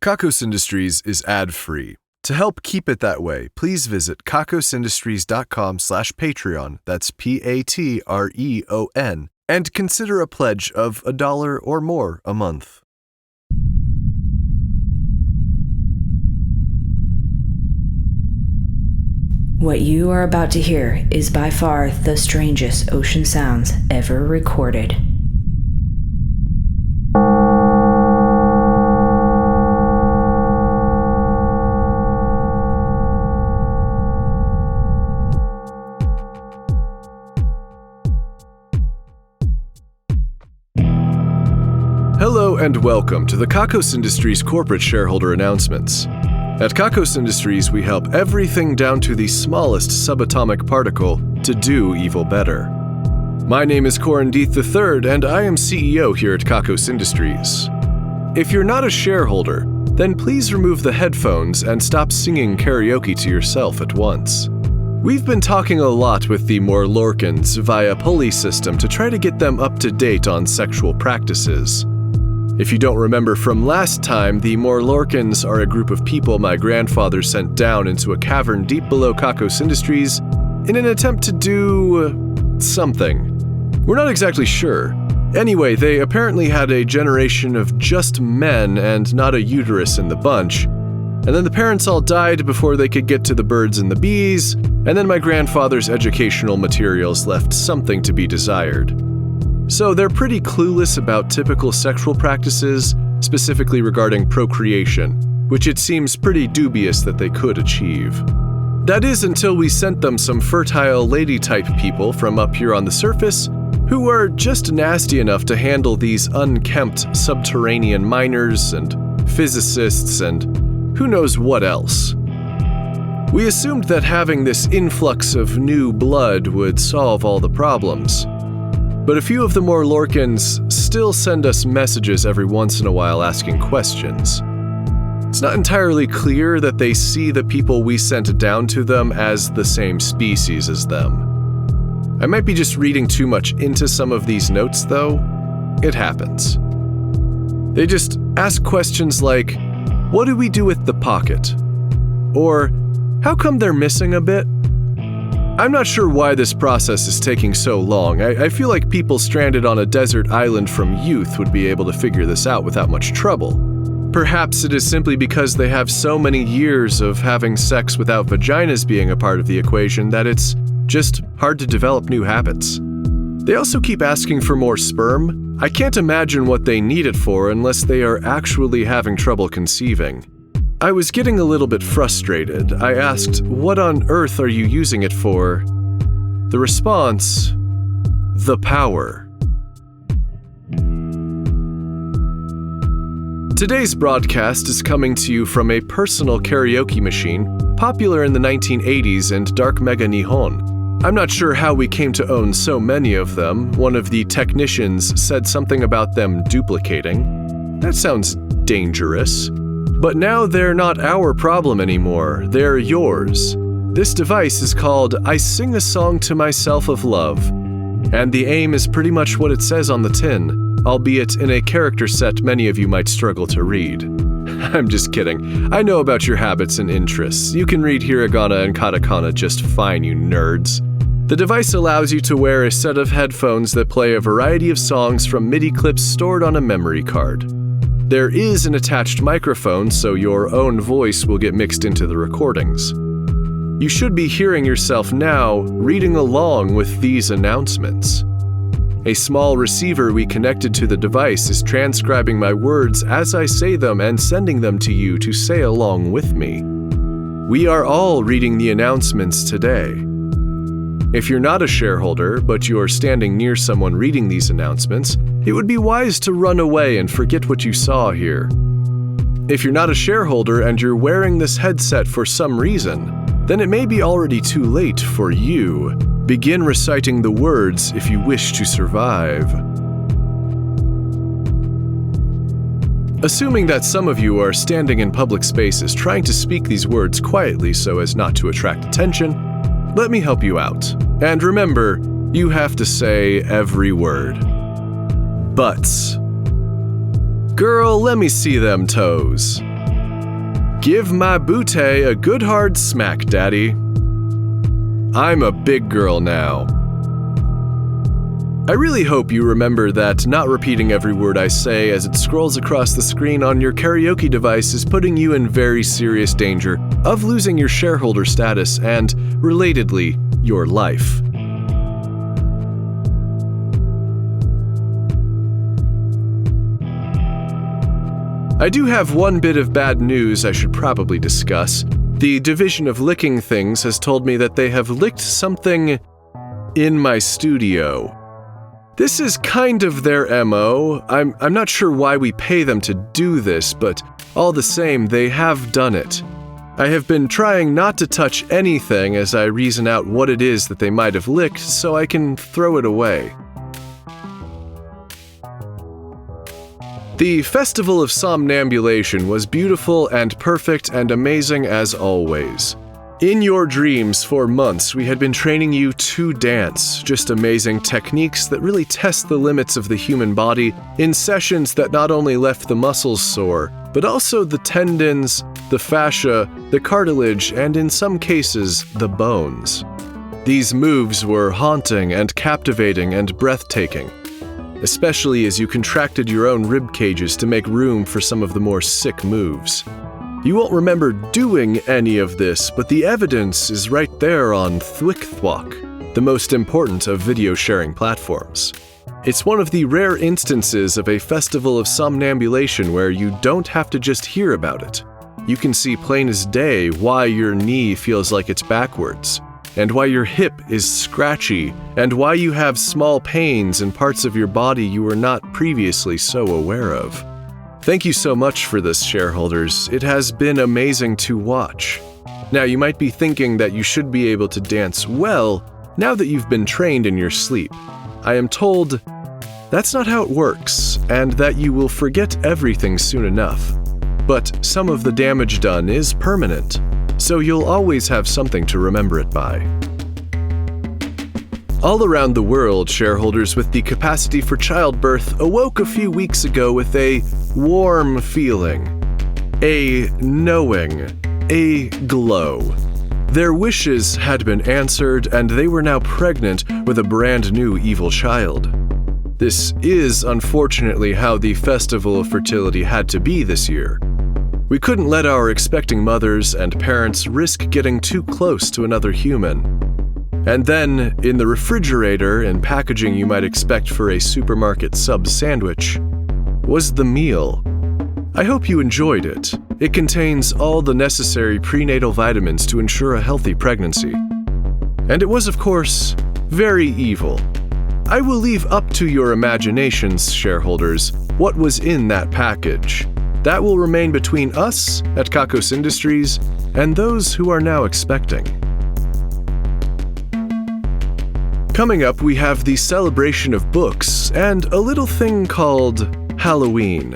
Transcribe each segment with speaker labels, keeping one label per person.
Speaker 1: Kakos Industries is ad-free. To help keep it that way, please visit kakosindustries.com/Patreon, that's Patreon, and consider a pledge of $1 or more a month.
Speaker 2: What you are about to hear is by far the strangest ocean sounds ever recorded.
Speaker 1: Hello and welcome to the Kakos Industries corporate shareholder announcements. At Kakos Industries, we help everything down to the smallest subatomic particle to do evil better. My name is Corandeeth III, and I am CEO here at Kakos Industries. If you're not a shareholder, then please remove the headphones and stop singing karaoke to yourself at once. We've been talking a lot with the Morlorcans via pulley system to try to get them up to date on sexual practices. If you don't remember from last time, the Morlorcans are a group of people my grandfather sent down into a cavern deep below Kakos Industries in an attempt to do something. We're not exactly sure. Anyway, they apparently had a generation of just men and not a uterus in the bunch. And then the parents all died before they could get to the birds and the bees, and then my grandfather's educational materials left something to be desired. So they're pretty clueless about typical sexual practices, specifically regarding procreation, which it seems pretty dubious that they could achieve. That is until we sent them some fertile lady-type people from up here on the surface, who are just nasty enough to handle these unkempt subterranean miners and physicists and who knows what else. We assumed that having this influx of new blood would solve all the problems. But a few of the Morlorcans still send us messages every once in a while asking questions. It's not entirely clear that they see the people we sent down to them as the same species as them. I might be just reading too much into some of these notes, though. It happens. They just ask questions like, what do we do with the pocket? Or, how come they're missing a bit? I'm not sure why this process is taking so long. I feel like people stranded on a desert island from youth would be able to figure this out without much trouble. Perhaps it is simply because they have so many years of having sex without vaginas being a part of the equation that it's just hard to develop new habits. They also keep asking for more sperm. I can't imagine what they need it for unless they are actually having trouble conceiving. I was getting a little bit frustrated. I asked, what on earth are you using it for? The response, the power. Today's broadcast is coming to you from a personal karaoke machine, popular in the 1980s and dark mega Nihon. I'm not sure how we came to own so many of them. One of the technicians said something about them duplicating. That sounds dangerous. But now they're not our problem anymore, they're yours. This device is called I Sing a Song to Myself of Love, and the aim is pretty much what it says on the tin, albeit in a character set many of you might struggle to read. I'm just kidding. I know about your habits and interests. You can read hiragana and katakana just fine, you nerds. The device allows you to wear a set of headphones that play a variety of songs from MIDI clips stored on a memory card. There is an attached microphone, so your own voice will get mixed into the recordings. You should be hearing yourself now, reading along with these announcements. A small receiver we connected to the device is transcribing my words as I say them and sending them to you to say along with me. We are all reading the announcements today. If you're not a shareholder, but you're standing near someone reading these announcements, it would be wise to run away and forget what you saw here. If you're not a shareholder and you're wearing this headset for some reason, then it may be already too late for you. Begin reciting the words if you wish to survive. Assuming that some of you are standing in public spaces trying to speak these words quietly so as not to attract attention, let me help you out. And remember, you have to say every word. Butts. Girl, let me see them toes. Give my bootay a good hard smack, daddy. I'm a big girl now. I really hope you remember that not repeating every word I say as it scrolls across the screen on your karaoke device is putting you in very serious danger of losing your shareholder status and, relatedly, your life. I do have one bit of bad news I should probably discuss. The division of licking things has told me that they have licked something in my studio. This is kind of their MO. I'm not sure why we pay them to do this, but all the same, they have done it. I have been trying not to touch anything as I reason out what it is that they might have licked so I can throw it away. The Festival of Somnambulation was beautiful and perfect and amazing as always. In your dreams for months, we had been training you to dance, just amazing techniques that really test the limits of the human body in sessions that not only left the muscles sore, but also the tendons, the fascia, the cartilage, and in some cases, the bones. These moves were haunting and captivating and breathtaking, especially as you contracted your own rib cages to make room for some of the more sick moves. You won't remember doing any of this, but the evidence is right there on ThwickThwok, the most important of video sharing platforms. It's one of the rare instances of a festival of somnambulation where you don't have to just hear about it. You can see plain as day why your knee feels like it's backwards, and why your hip is scratchy, and why you have small pains in parts of your body you were not previously so aware of. Thank you so much for this, shareholders. It has been amazing to watch. Now, you might be thinking that you should be able to dance well now that you've been trained in your sleep. I am told that's not how it works, and that you will forget everything soon enough. But some of the damage done is permanent, so you'll always have something to remember it by. All around the world, shareholders with the capacity for childbirth awoke a few weeks ago with a warm feeling, a knowing, a glow. Their wishes had been answered, and they were now pregnant with a brand new evil child. This is unfortunately how the Festival of Fertility had to be this year. We couldn't let our expecting mothers and parents risk getting too close to another human. And then, in the refrigerator and packaging you might expect for a supermarket sub sandwich, was the meal. I hope you enjoyed it. It contains all the necessary prenatal vitamins to ensure a healthy pregnancy. And it was, of course, very evil. I will leave up to your imaginations, shareholders, what was in that package. That will remain between us at Kakos Industries and those who are now expecting. Coming up, we have the celebration of books and a little thing called Halloween.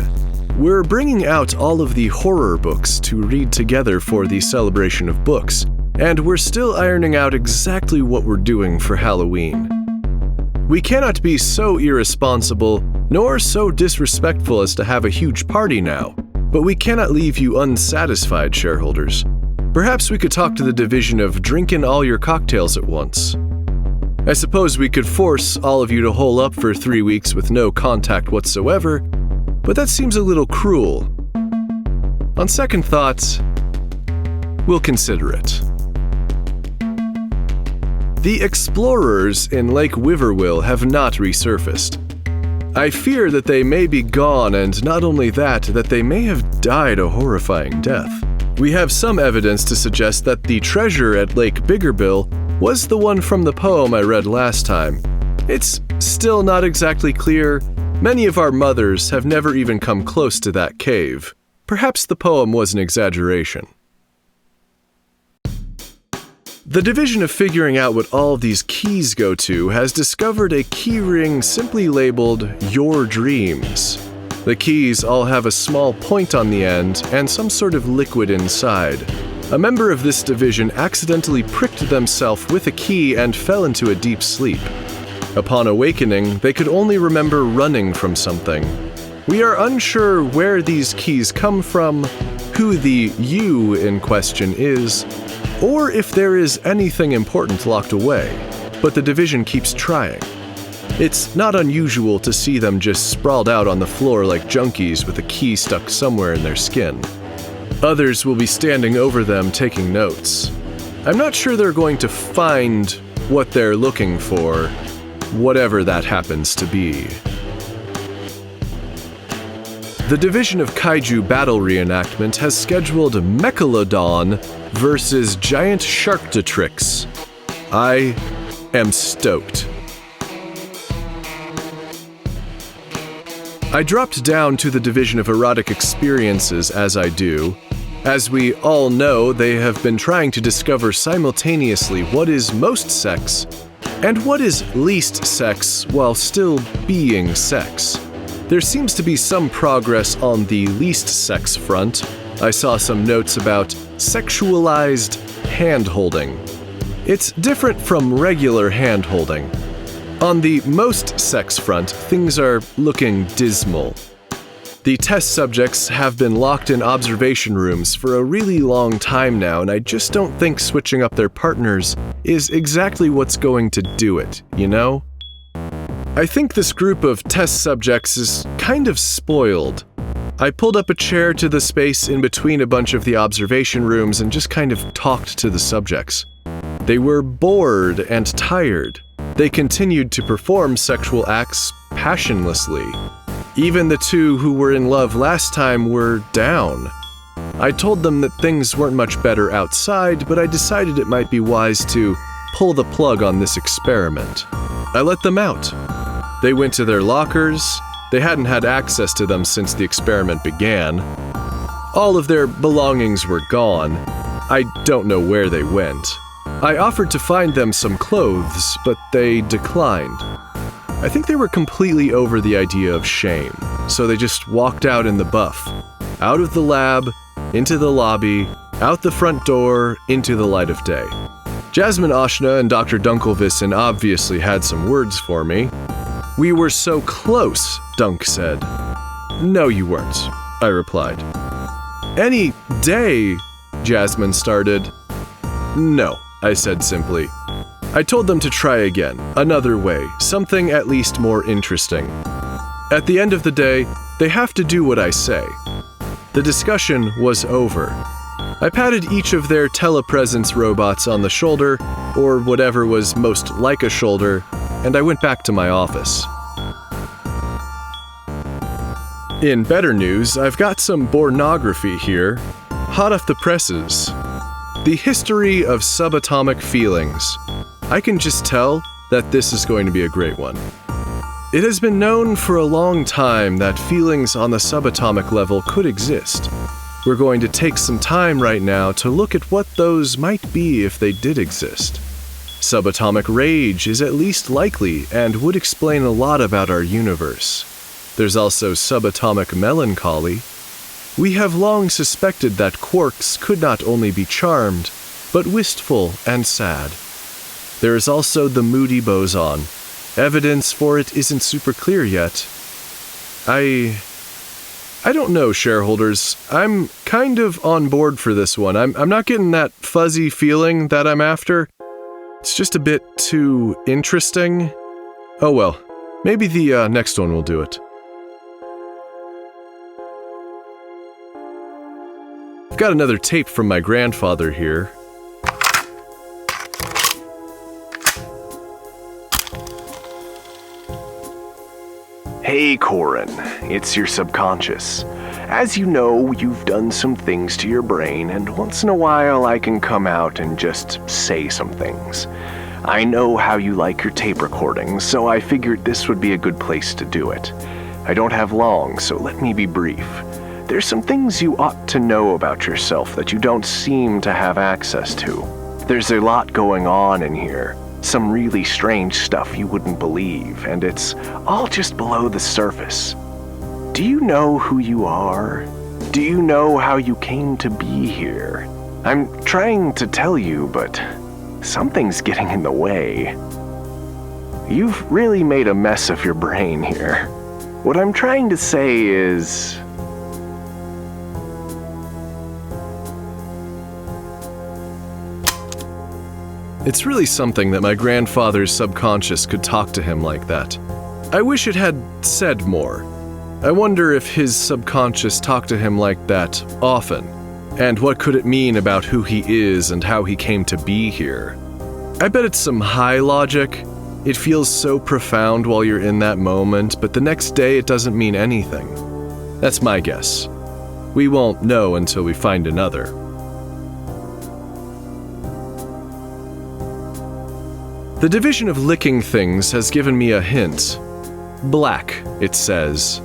Speaker 1: We're bringing out all of the horror books to read together for the celebration of books, and we're still ironing out exactly what we're doing for Halloween. We cannot be so irresponsible nor so disrespectful as to have a huge party now, but we cannot leave you unsatisfied, shareholders. Perhaps we could talk to the division of drinking all your cocktails at once. I suppose we could force all of you to hole up for 3 weeks with no contact whatsoever, but that seems a little cruel. On second thoughts, we'll consider it. The explorers in Lake Wiverwill have not resurfaced. I fear that they may be gone, and not only that they may have died a horrifying death. We have some evidence to suggest that the treasure at Lake Biggerbill was the one from the poem I read last time. It's still not exactly clear. Many of our mothers have never even come close to that cave. Perhaps the poem was an exaggeration. The division of figuring out what all of these keys go to has discovered a key ring simply labeled Your Dreams. The keys all have a small point on the end and some sort of liquid inside. A member of this division accidentally pricked themselves with a key and fell into a deep sleep. Upon awakening, they could only remember running from something. We are unsure where these keys come from, who the you in question is, or if there is anything important locked away, but the division keeps trying. It's not unusual to see them just sprawled out on the floor like junkies with a key stuck somewhere in their skin. Others will be standing over them taking notes. I'm not sure they're going to find what they're looking for, whatever that happens to be. The Division of Kaiju Battle Reenactment has scheduled Mechalodon versus Giant Sharkdatrix. I am stoked. I dropped down to the Division of Erotic Experiences as I do. As we all know, they have been trying to discover simultaneously what is most sex and what is least sex while still being sex. There seems to be some progress on the least sex front. I saw some notes about sexualized hand-holding. It's different from regular hand-holding. On the most sex front, things are looking dismal. The test subjects have been locked in observation rooms for a really long time now, and I just don't think switching up their partners is exactly what's going to do it, you know? I think this group of test subjects is kind of spoiled. I pulled up a chair to the space in between a bunch of the observation rooms and just kind of talked to the subjects. They were bored and tired. They continued to perform sexual acts passionlessly. Even the two who were in love last time were down. I told them that things weren't much better outside, but I decided it might be wise to pull the plug on this experiment. I let them out. They went to their lockers. They hadn't had access to them since the experiment began. All of their belongings were gone. I don't know where they went. I offered to find them some clothes, but they declined. I think they were completely over the idea of shame, so they just walked out in the buff. Out of the lab, into the lobby, out the front door, into the light of day. Jasmine Oshna and Dr. Dunkelvissen obviously had some words for me. "We were so close," Dunk said. "No, you weren't," I replied. "Any day," Jasmine started. "No," I said simply. I told them to try again, another way, something at least more interesting. At the end of the day, they have to do what I say. The discussion was over. I patted each of their telepresence robots on the shoulder, or whatever was most like a shoulder, and I went back to my office. In better news, I've got some pornography here, hot off the presses. The history of subatomic feelings. I can just tell that this is going to be a great one. It has been known for a long time that feelings on the subatomic level could exist. We're going to take some time right now to look at what those might be if they did exist. Subatomic rage is at least likely and would explain a lot about our universe. There's also subatomic melancholy. We have long suspected that quarks could not only be charmed, but wistful and sad. There is also the moody boson. Evidence for it isn't super clear yet. I don't know, shareholders. I'm kind of on board for this one. I'm not getting that fuzzy feeling that I'm after. It's just a bit too interesting. Oh well, maybe the next one will do it. I've got another tape from my grandfather here.
Speaker 3: Hey Corin, it's your subconscious. As you know, you've done some things to your brain, and once in a while I can come out and just say some things. I know how you like your tape recordings, so I figured this would be a good place to do it. I don't have long, so let me be brief. There's some things you ought to know about yourself that you don't seem to have access to. There's a lot going on in here. Some really strange stuff you wouldn't believe, and it's all just below the surface. Do you know who you are? Do you know how you came to be here? I'm trying to tell you, but something's getting in the way. You've really made a mess of your brain here. What I'm trying to say is...
Speaker 1: It's really something that my grandfather's subconscious could talk to him like that. I wish it had said more. I wonder if his subconscious talked to him like that often, and what could it mean about who he is and how he came to be here. I bet it's some high logic. It feels so profound while you're in that moment, but the next day it doesn't mean anything. That's my guess. We won't know until we find another. The division of licking things has given me a hint. Black, it says.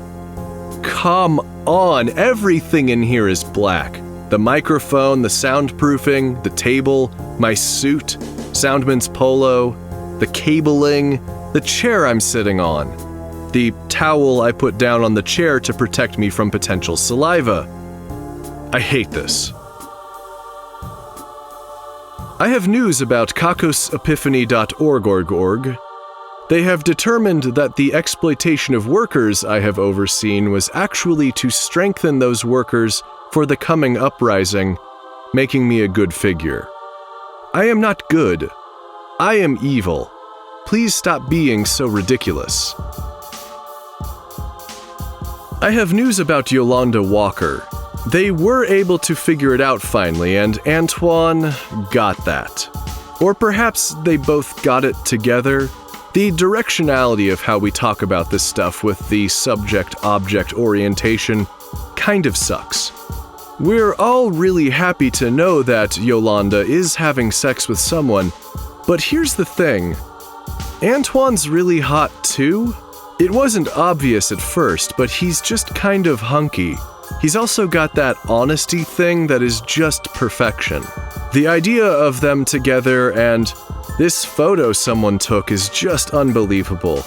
Speaker 1: Come on, everything in here is black. The microphone, the soundproofing, the table, my suit, Soundman's polo, the cabling, the chair I'm sitting on, the towel I put down on the chair to protect me from potential saliva. I hate this. I have news about kakosepiphany.org. They have determined that the exploitation of workers I have overseen was actually to strengthen those workers for the coming uprising, making me a good figure. I am not good. I am evil. Please stop being so ridiculous. I have news about Yolanda Walker. They were able to figure it out finally, and Antoine got that. Or perhaps they both got it together. The directionality of how we talk about this stuff with the subject-object orientation kind of sucks. We're all really happy to know that Yolanda is having sex with someone, but here's the thing. Antoine's really hot too? It wasn't obvious at first, but he's just kind of hunky. He's also got that honesty thing that is just perfection. The idea of them together and this photo someone took is just unbelievable.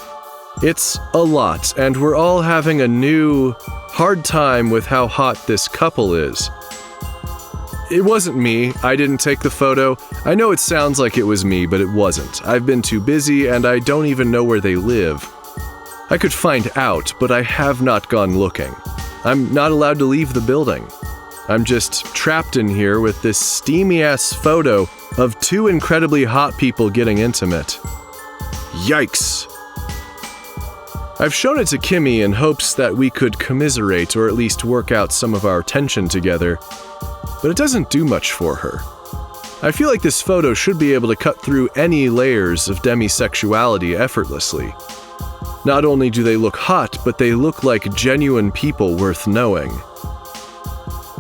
Speaker 1: It's a lot, and we're all having a new, hard time with how hot this couple is. It wasn't me. I didn't take the photo. I know it sounds like it was me, but it wasn't. I've been too busy, and I don't even know where they live. I could find out, but I have not gone looking. I'm not allowed to leave the building. I'm just trapped in here with this steamy-ass photo of two incredibly hot people getting intimate. Yikes! I've shown it to Kimmy in hopes that we could commiserate or at least work out some of our tension together, but it doesn't do much for her. I feel like this photo should be able to cut through any layers of demisexuality effortlessly. Not only do they look hot, but they look like genuine people worth knowing.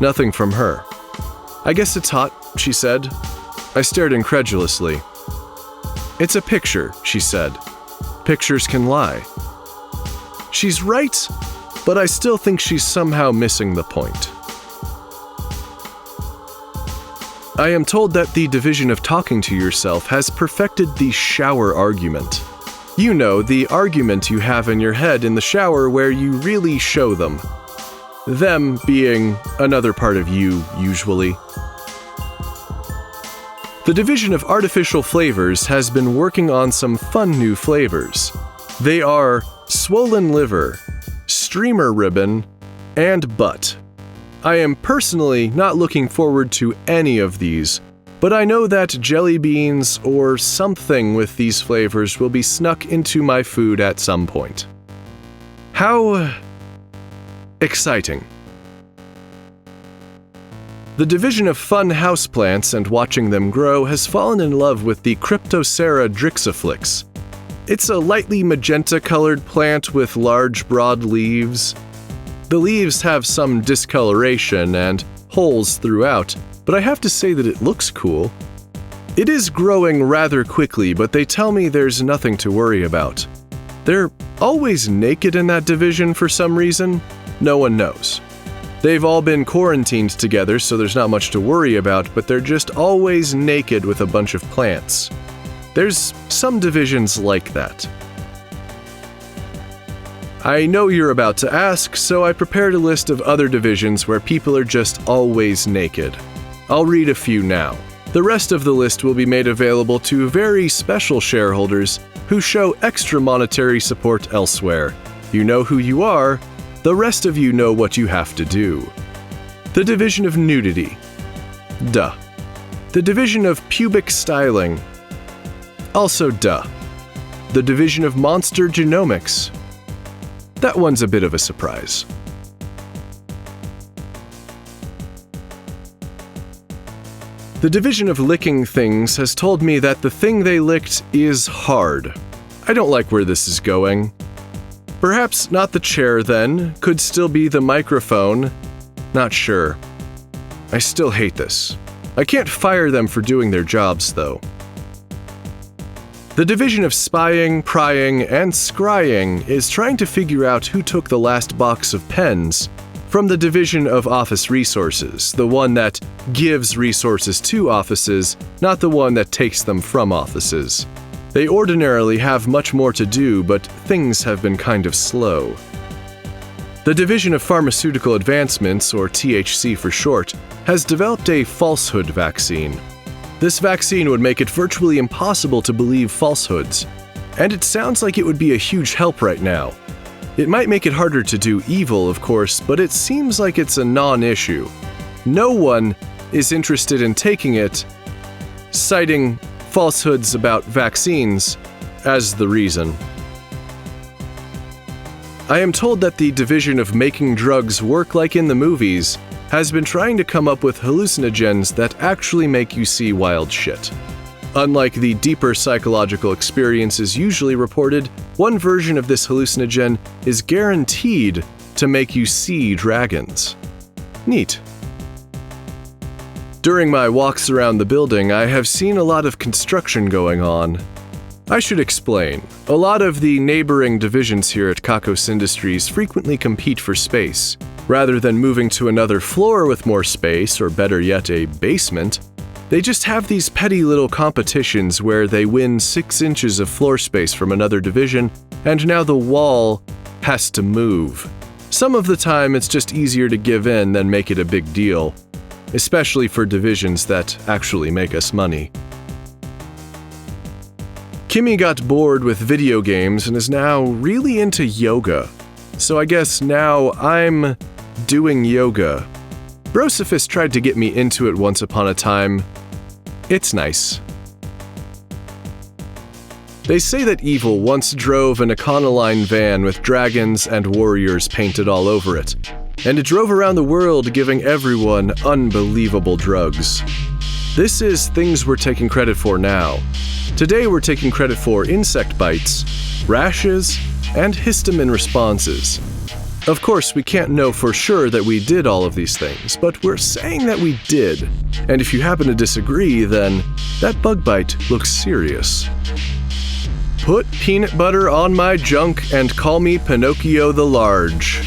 Speaker 1: Nothing from her. I guess it's hot, she said. I stared incredulously. It's a picture, she said. Pictures can lie. She's right, but I still think she's somehow missing the point. I am told that the division of talking to yourself has perfected the shower argument. You know, the argument you have in your head in the shower where you really show them. Them being another part of you, usually. The division of artificial flavors has been working on some fun new flavors. They are swollen liver, streamer ribbon, and butt. I am personally not looking forward to any of these, but I know that jelly beans or something with these flavors will be snuck into my food at some point. How exciting. The division of fun houseplants and watching them grow has fallen in love with the Cryptocera drixiflix. It's a lightly magenta-colored plant with large, broad leaves. The leaves have some discoloration and holes throughout, but I have to say that it looks cool. It is growing rather quickly, but they tell me there's nothing to worry about. They're always naked in that division for some reason. No one knows. They've all been quarantined together, so there's not much to worry about, but they're just always naked with a bunch of plants. There's some divisions like that. I know you're about to ask, so I prepared a list of other divisions where people are just always naked. I'll read a few now. The rest of the list will be made available to very special shareholders who show extra monetary support elsewhere. You know who you are. The rest of you know what you have to do. The division of nudity. Duh. The division of pubic styling. Also, duh. The Division of Monster Genomics. That one's a bit of a surprise. The Division of Licking Things has told me that the thing they licked is hard. I don't like where this is going. Perhaps not the chair then, could still be the microphone. Not sure. I still hate this. I can't fire them for doing their jobs, though. The Division of Spying, Prying, and Scrying is trying to figure out who took the last box of pens from the Division of Office Resources, the one that gives resources to offices, not the one that takes them from offices. They ordinarily have much more to do, but things have been kind of slow. The Division of Pharmaceutical Advancements, or THC for short, has developed a falsehood vaccine. This vaccine would make it virtually impossible to believe falsehoods, and it sounds like it would be a huge help right now. It might make it harder to do evil, of course, but it seems like it's a non-issue. No one is interested in taking it, citing falsehoods about vaccines as the reason. I am told that the Division of Making Drugs Work Like in the Movies has been trying to come up with hallucinogens that actually make you see wild shit. Unlike the deeper psychological experiences usually reported, one version of this hallucinogen is guaranteed to make you see dragons. Neat. During my walks around the building, I have seen a lot of construction going on. I should explain. A lot of the neighboring divisions here at Kakos Industries frequently compete for space. Rather than moving to another floor with more space, or better yet, a basement, they just have these petty little competitions where they win 6 inches of floor space from another division, and now the wall has to move. Some of the time, it's just easier to give in than make it a big deal, especially for divisions that actually make us money. Kimmy got bored with video games and is now really into yoga. So I guess now I'm doing yoga. Brosophist tried to get me into it once upon a time. It's nice. They say that evil once drove an Econoline van with dragons and warriors painted all over it, and it drove around the world giving everyone unbelievable drugs. This is things we're taking credit for now. Today we're taking credit for insect bites, rashes, and histamine responses. Of course, we can't know for sure that we did all of these things, but we're saying that we did. And if you happen to disagree, then that bug bite looks serious. Put peanut butter on my junk and call me Pinocchio the Large.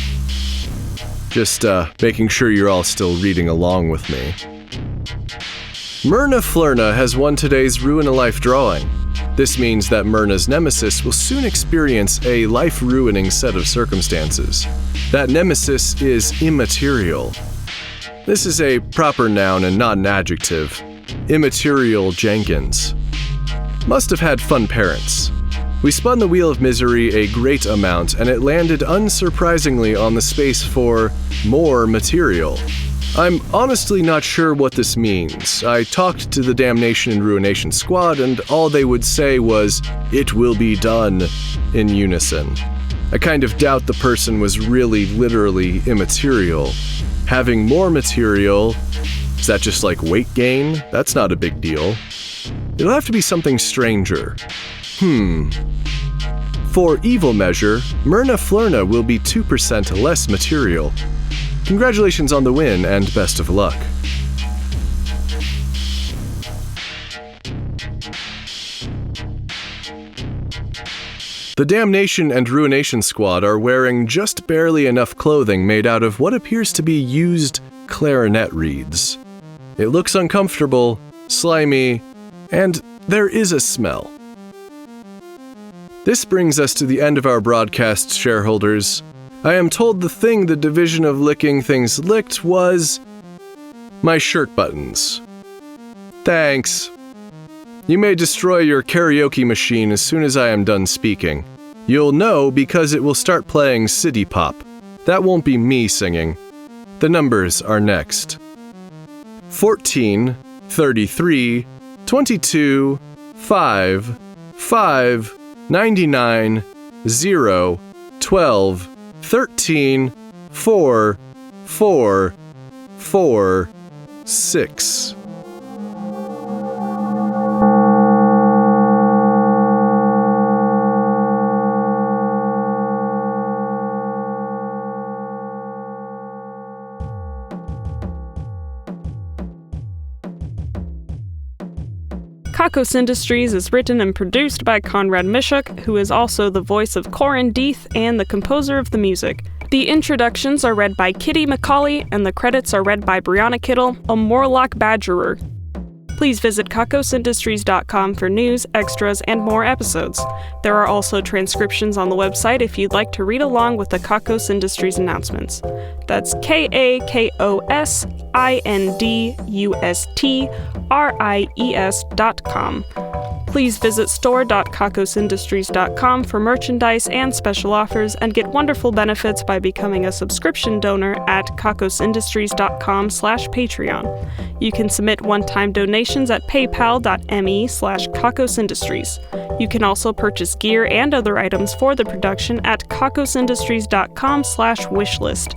Speaker 1: Just making sure you're all still reading along with me. Myrna Flirna has won today's Ruin a Life drawing. This means that Myrna's nemesis will soon experience a life-ruining set of circumstances. That nemesis is immaterial. This is a proper noun and not an adjective. Immaterial Jenkins. Must have had fun parents. We spun the wheel of misery a great amount, and it landed unsurprisingly on the space for more material. I'm honestly not sure what this means. I talked to the Damnation and Ruination squad, and all they would say was, "It will be done," in unison. I kind of doubt the person was really literally immaterial. Having more material, is that just like weight gain? That's not a big deal. It'll have to be something stranger. For evil measure, Myrna Flirna will be 2% less material. Congratulations on the win, and best of luck. The Damnation and Ruination squad are wearing just barely enough clothing made out of what appears to be used clarinet reeds. It looks uncomfortable, slimy, and there is a smell. This brings us to the end of our broadcast, shareholders. I am told the thing the Division of Licking Things licked was my shirt buttons. Thanks. You may destroy your karaoke machine as soon as I am done speaking. You'll know because it will start playing City Pop. That won't be me singing. The numbers are next. 14, 33, 22, 5, 5 99 0 12 13 4 4 4 6.
Speaker 4: Kakos Industries is written and produced by Conrad Mishuk, who is also the voice of Corin Deeth and the composer of the music. The introductions are read by Kitty McCauley, and the credits are read by Brianna Kittle, a Morlock Badgerer. Please visit kakosindustries.com for news, extras, and more episodes. There are also transcriptions on the website if you'd like to read along with the Kakos Industries announcements. That's KAKOSINDUSTRIES.com. Please visit store.kakosindustries.com for merchandise and special offers, and get wonderful benefits by becoming a subscription donor at kakosindustries.com/Patreon. You can submit one-time donations at paypal.me/kakosindustries. You can also purchase gear and other items for the production at kakosindustries.com/wishlist.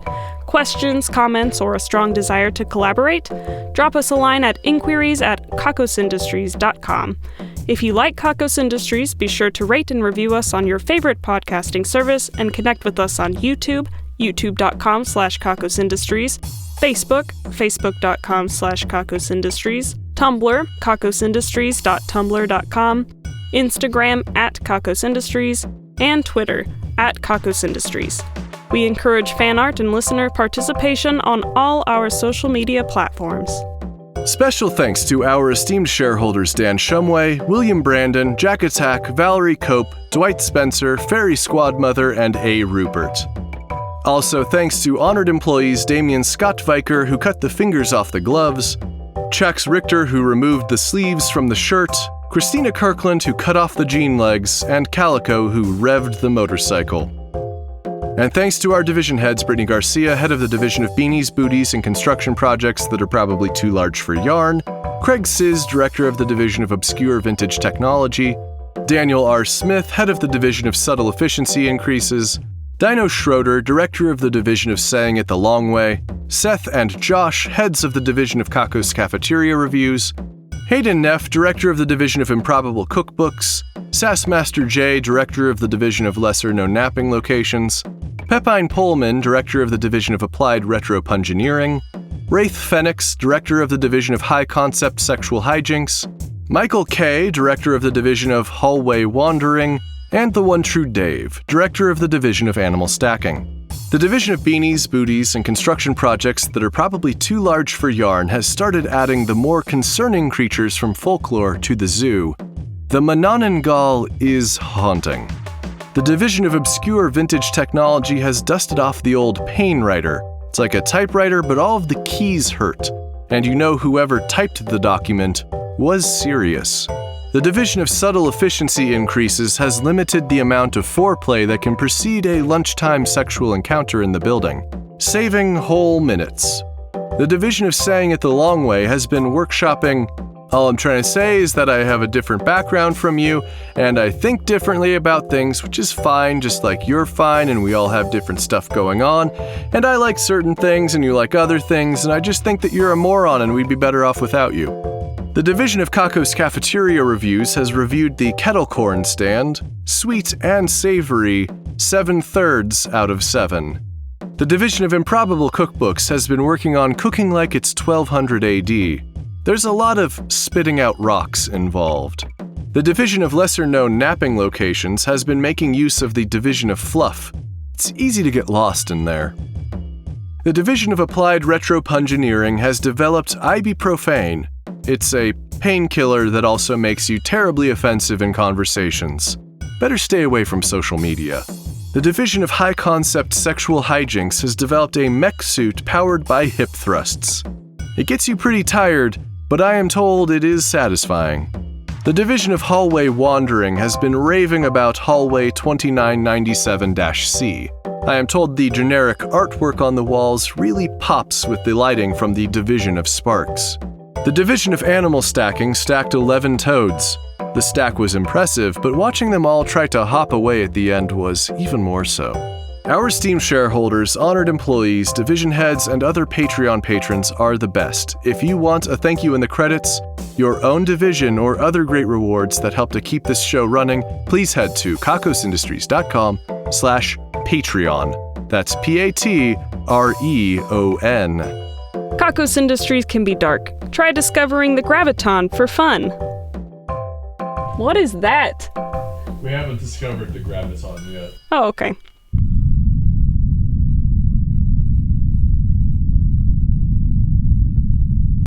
Speaker 4: Questions, comments, or a strong desire to collaborate? Drop us a line at inquiries@kakosindustries.com. If you like Kakos Industries, be sure to rate and review us on your favorite podcasting service, and connect with us on YouTube, youtube.com/kakosindustries, Facebook, facebook.com/kakosindustries, Tumblr, kakosindustries.tumblr.com, Instagram @kakosindustries, and Twitter @kakosindustries. We encourage fan art and listener participation on all our social media platforms.
Speaker 1: Special thanks to our esteemed shareholders Dan Shumway, William Brandon, Jack Attack, Valerie Cope, Dwight Spencer, Fairy Squad Mother, and A. Rupert. Also thanks to honored employees Damian Scott Viker, who cut the fingers off the gloves, Chax Richter, who removed the sleeves from the shirt, Christina Kirkland, who cut off the jean legs, and Calico, who revved the motorcycle. And thanks to our division heads, Brittany Garcia, head of the Division of Beanies, Booties, and Construction Projects that are probably too large for yarn, Craig Sizz, director of the Division of Obscure Vintage Technology, Daniel R. Smith, head of the Division of Subtle Efficiency Increases, Dino Schroeder, director of the Division of Saying It the Long Way, Seth and Josh, heads of the Division of Kakos Cafeteria Reviews, Hayden Neff, director of the Division of Improbable Cookbooks, Sassmaster J, director of the Division of Lesser-Known Napping Locations, Pepine Pullman, director of the Division of Applied Retropungineering, Wraith Phoenix, director of the Division of High Concept Sexual Hijinks, Michael K, director of the Division of Hallway Wandering, and the One True Dave, director of the Division of Animal Stacking. The Division of Beanies, Booties, and Construction Projects that are probably too large for yarn has started adding the more concerning creatures from folklore to the zoo. The Manananggal is haunting. The Division of Obscure Vintage Technology has dusted off the old Pain Writer. It's like a typewriter, but all of the keys hurt. And you know whoever typed the document was serious. The Division of Subtle Efficiency Increases has limited the amount of foreplay that can precede a lunchtime sexual encounter in the building, saving whole minutes. The Division of Saying It the Long Way has been workshopping. All I'm trying to say is that I have a different background from you, and I think differently about things, which is fine, just like you're fine, and we all have different stuff going on. And I like certain things, and you like other things, and I just think that you're a moron, and we'd be better off without you. The Division of Kakos Cafeteria Reviews has reviewed the kettle corn stand, sweet and savory, 7/3 out of 7. The Division of Improbable Cookbooks has been working on cooking like it's 1200 AD. There's a lot of spitting out rocks involved. The Division of Lesser-Known Napping Locations has been making use of the Division of Fluff. It's easy to get lost in there. The Division of Applied Retropungineering has developed ibuprofen. It's a painkiller that also makes you terribly offensive in conversations. Better stay away from social media. The Division of High Concept Sexual Hijinks has developed a mech suit powered by hip thrusts. It gets you pretty tired, but I am told it is satisfying. The Division of Hallway Wandering has been raving about Hallway 2997-C. I am told the generic artwork on the walls really pops with the lighting from the Division of Sparks. The Division of Animal Stacking stacked 11 toads. The stack was impressive, but watching them all try to hop away at the end was even more so. Our esteemed shareholders, honored employees, division heads, and other Patreon patrons are the best. If you want a thank you in the credits, your own division, or other great rewards that help to keep this show running, please head to kakosindustries.com/Patreon. That's Patreon.
Speaker 4: Kakos Industries can be dark. Try discovering the graviton for fun. What is that?
Speaker 5: We haven't discovered the graviton yet.
Speaker 4: Oh, okay.